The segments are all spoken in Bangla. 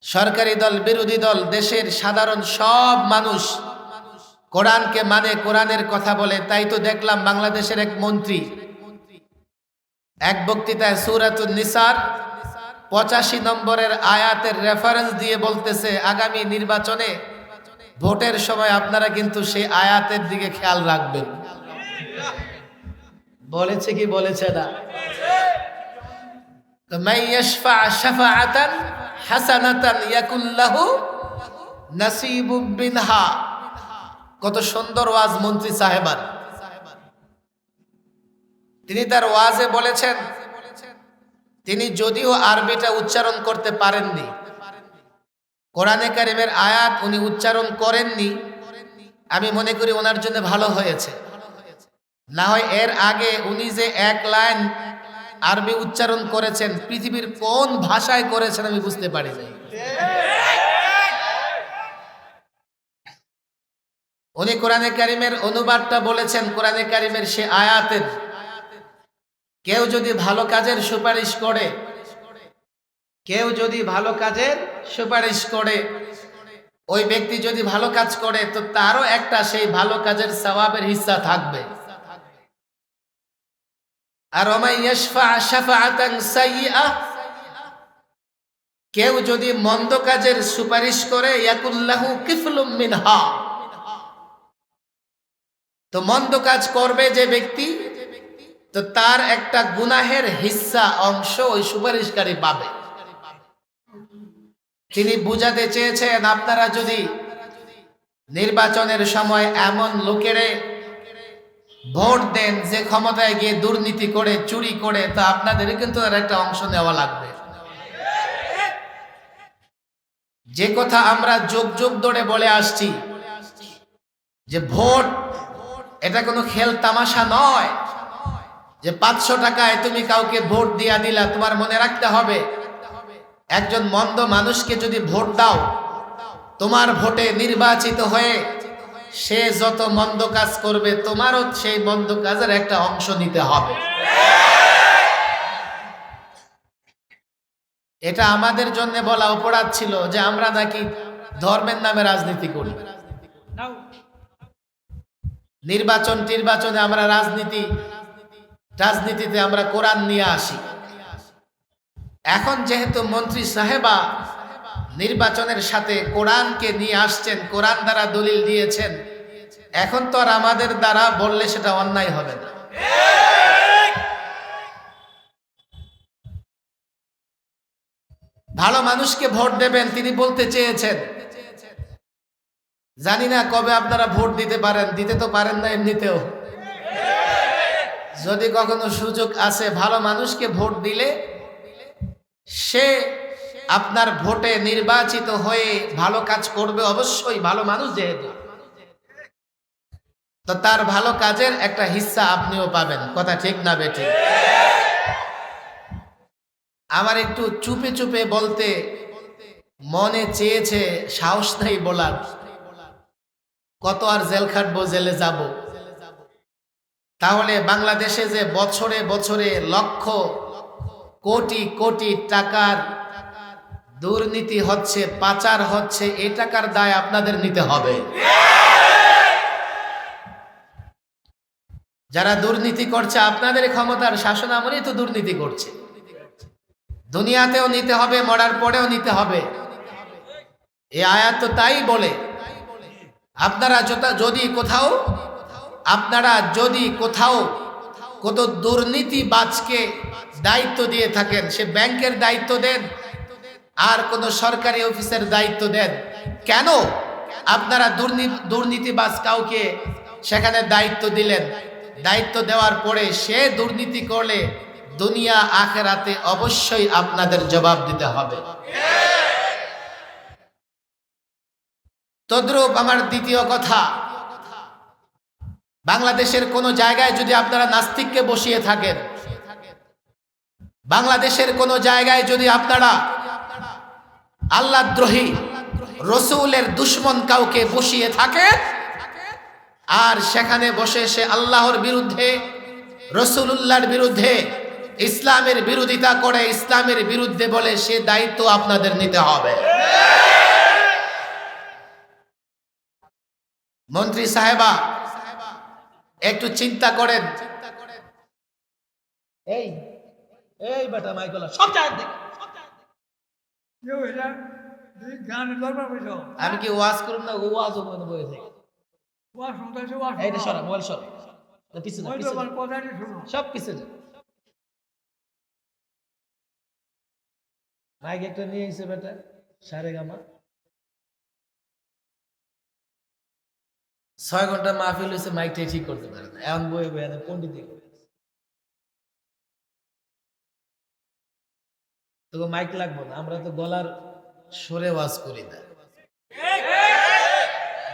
সরকারি দল বিরোধী দল দেশের সাধারণ সব মানুষ কোরআনকে মানে, কোরআনের কথা বলে। তাই তো দেখলাম বাংলাদেশের এক মন্ত্রী এক বক্তৃতায় সূরাতুন নিসার 85 নম্বরের আয়াতের রেফারেন্স দিয়ে বলতেছে আগামী নির্বাচনে ভোটের সময় আপনারা কিন্তু সেই আয়াতের দিকে খেয়াল রাখবেন। বলেছে কি বলেছে না? মান ইয়াশফা শাফাআতান হাসানাতান ইয়াকুল লাহু নাসিবুম মিনহা। কত সুন্দর ওয়াজ মন্ত্রী সাহেবার। তিনি তার ওয়াজে বলেছেন, তিনি যদিও আরবিটা উচ্চারণ করতে পারেননি, কোরআনে কারিমের আয়াত উনি উচ্চারণ করেননি, আমি মনে করি ওনার জন্য ভালো হয়েছে। না হয় এর আগে উনি যে এক লাইন আরবি উচ্চারণ করেছেন, পৃথিবীর কোন ভাষায় করেছেন আমি বুঝতে পারি না। উনি কোরআনে কারিমের অনুবাদটা বলেছেন, কোরআনে কারিমের সে আয়াতের কেউ যদি ভালো কাজের সুপারিশ করে, কেউ যদি ভালো কাজের সুপারিশ করে, ওই ব্যক্তি যদি ভালো কাজ করে তো তারও একটা সেই ভালো কাজের সওয়াবের হিস্সা থাকবে। আর ওমাই ইয়াশফা শাফাআতান সাইয়্যা, কেউ যদি মন্দ কাজের সুপারিশ করে ইয়াকুল লাহু কিফলুম মিনহা, তো মন্দ কাজ করবে যে ব্যক্তি তো তার একটা গুনাহের হিস্সা অংশ ওই সুপারিশকারী পাবে। তিনি বুঝাতে চেয়েছেন আপনারা যদি নির্বাচনের সময় এমন লোকেরে ভোট দেন যে ক্ষমতায় গিয়ে দুর্নীতি করে, চুরি করে, তো আপনাদের কিন্তু এর একটা অংশ নেওয়া লাগবে। যে কথা আমরা যুগ যুগ ধরে বলে আসছি যে ভোট এটা কোনো খেল তামাশা নয়, যে 500 টাকায় তুমি কাউকে ভোট দিয়া দিলা। তোমার মনে রাখতে হবে একজন মন্দ মানুষকে যদি ভোট দাও, তোমার ভোটে নির্বাচিত হয়ে সে যত মন্দ কাজ করবে তোমারও সেই মন্দ কাজের একটা অংশ নিতে হবে। এটা আমাদের জন্য বলা অপরাধ ছিল যে আমরা নাকি ধর্মের নামে রাজনীতি করি। নির্বাচনে আমরা রাজনীতিতে আমরা কোরআন নিয়ে আসি। এখন যেহেতু মন্ত্রী সাহেবা নির্বাচনের সাথে কোরআনকে নিয়ে আসছেন, কোরআন দ্বারা দলিল দিয়েছেন, এখন তো আর আমাদের দ্বারা বললে সেটা অন্যায় হবে না। ভালো মানুষকে ভোট দেবেন তিনি বলতে চেয়েছেন। জানি না কবে আপনারা ভোট দিতে পারেন, দিতে তো পারেন না এমনিতেও। যদি কখনো সুযোগ আছে, ভালো মানুষকে ভোট দিলে সে আপনার ভোটে নির্বাচিত হয়ে ভালো কাজ করবে অবশ্যই, ভালো মানুষ যেহেতু, তো তার ভালো কাজের একটা হিস্সা আপনিও পাবেন। কথা ঠিক না বেঠিক? আমার একটু চুপে চুপে বলতে মনে চেয়েছে, সাহস নাই বলার। কত আর জেল খাটবো, জেলে যাব। তাহলে বাংলাদেশে যে বছরে বছরে লক্ষ কোটি কোটি টাকার দুর্নীতি হচ্ছে, পাচার হচ্ছে, এই টাকার দায় আপনাদের নিতে হবে। যারা দুর্নীতি করছে আপনাদের ক্ষমতার শাসন আমলেই তো দুর্নীতি করছে। দুনিয়াতেও নিতে হবে, মরার পরেও নিতে হবে। এই আয়াত তো তাই বলে। আপনারা যদি কোথাও কত দুর্নীতিবাজকে দায়িত্ব দিয়ে থাকেন, সে ব্যাংকের দায়িত্ব দেন আর কোন সরকারি অফিসের দায়িত্ব দেন, কেন আপনারা দুর্নীতিবাজ কাউকে সেখানে দায়িত্ব দিলেন? দায়িত্ব দেওয়ার পরে সে দুর্নীতি করলে দুনিয়া আখেরাতে অবশ্যই আপনাদের জবাব দিতে হবে। তদ্রূপ আমার দ্বিতীয় কথা, বাংলাদেশের কোন জায়গায় যদি আপনারা নাস্তিককে বসিয়ে থাকেন, বাংলাদেশের কোন জায়গায় যদি আপনারা আল্লাহদ্রোহী রসুলের দুশমন কাউকে বসিয়ে থাকেন, আর সেখানে বসে সে আল্লাহর বিরুদ্ধে, রসুলুল্লাহর বিরুদ্ধে ইসলামের বিরোধিতা করে, ইসলামের বিরুদ্ধে বলে, সে দায়িত্ব আপনাদের নিতে হবে। মন্ত্রী সাহেবা একটু চিন্তা করেন। এই এই বেটা মাইকলা সব জায়গা দেখ, আমি কি ওয়াজ করুন না? ওয়াজ বয়ে থাকে। এইটা সরা, মোবাইল সরা, পিছনে সব পিছনে। মাইক একটা নিয়ে এসে বেটা সারে গামা 6 ঘন্টা মাহফিল হয়েছে, মাইকটাই ঠিক করতে পারে না। এমন বয়ে বয়ে পন্ডিত তো মাইক লাগবো না, আমরা তো গলার সরে ওয়াজ করি না,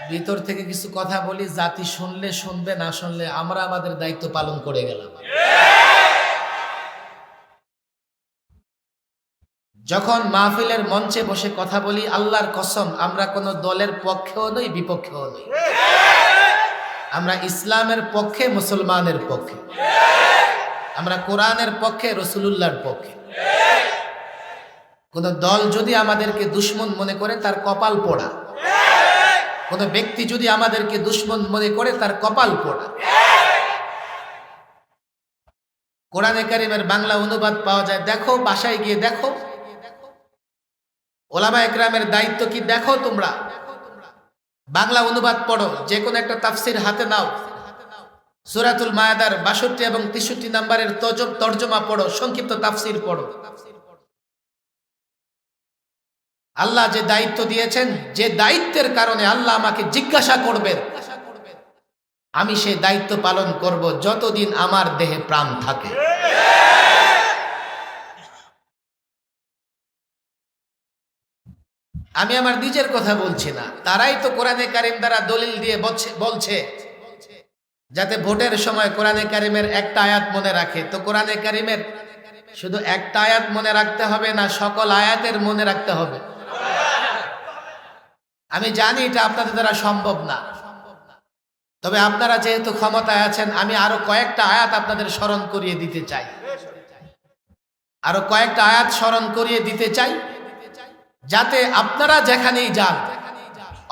ভিতর থেকে কিছু কথা বলি, জাতি শুনলে শুনবে, না শুনলে আমরা আমাদের দায়িত্ব পালন করে গেলাম। যখন মাহফিলের মঞ্চে বসে কথা বলি, আল্লাহর কসম আমরা কোনো দলের পক্ষেও নই, বিপক্ষেও নই, আমরা ইসলামের পক্ষে, মুসলমানের পক্ষে, আমরা কোরআনের পক্ষে, রাসূলুল্লাহর পক্ষে। কোন দল যদি আমাদেরকে দুশমন মনে করে, তার কপাল পোড়া। কোন ব্যক্তি যদি আমাদেরকে দুশমন মনে করে, তার কপাল পোড়া। কোরআনে কারীমের বাংলা অনুবাদ পাওয়া যায়, দেখো, বাসায় গিয়ে দেখো, ওলামা একরামের দায়িত্ব কি দেখো। তোমরা বাংলা অনুবাদ পড়ো, যে কোনো একটা তাফসির হাতে নাও, সূরাতুল মায়েদার 62 এবং 63 নম্বরের তর্জমা পড়ো, সংক্ষিপ্ত তাফসির পড়ো। আল্লাহ যে দায়িত্ব দিয়েছেন, যে দায়িত্বের কারণে আল্লাহ আমাকে জিজ্ঞাসা করবেন, আমি সেই দায়িত্ব পালন করব যতদিন আমার দেহে প্রাণ থাকে। আমি আমার নিজের কথা বলছি না, তারাই তো কোরআনে কারিম দ্বারা দলিল দিয়ে বলছে যাতে ভোটের সময় কোরআনে কারিমের একটা আয়াত মনে রাখে। তো কোরআনে কারিমের শুধু একটা আয়াত মনে রাখতে হবে না, সকল আয়াতের মনে রাখতে হবে। আমি জানি এটা আপনাদের দ্বারা সম্ভব না, তবে আপনারা যেহেতু ক্ষমতায় আছেন, আমি আরো কয়েকটা আয়াত আপনাদের স্মরণ করিয়ে দিতে চাই, আরো কয়েকটা আয়াত স্মরণ করিয়ে দিতে চাই, যাতে আপনারা যেখানেই যান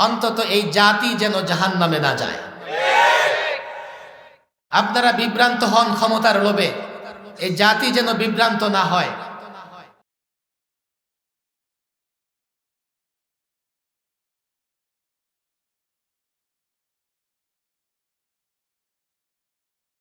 অন্তত এই জাতি যেন জাহান্নামে না যায়। আপনারা বিভ্রান্ত হন ক্ষমতার লোভে, এই জাতি যেন বিভ্রান্ত না হয়।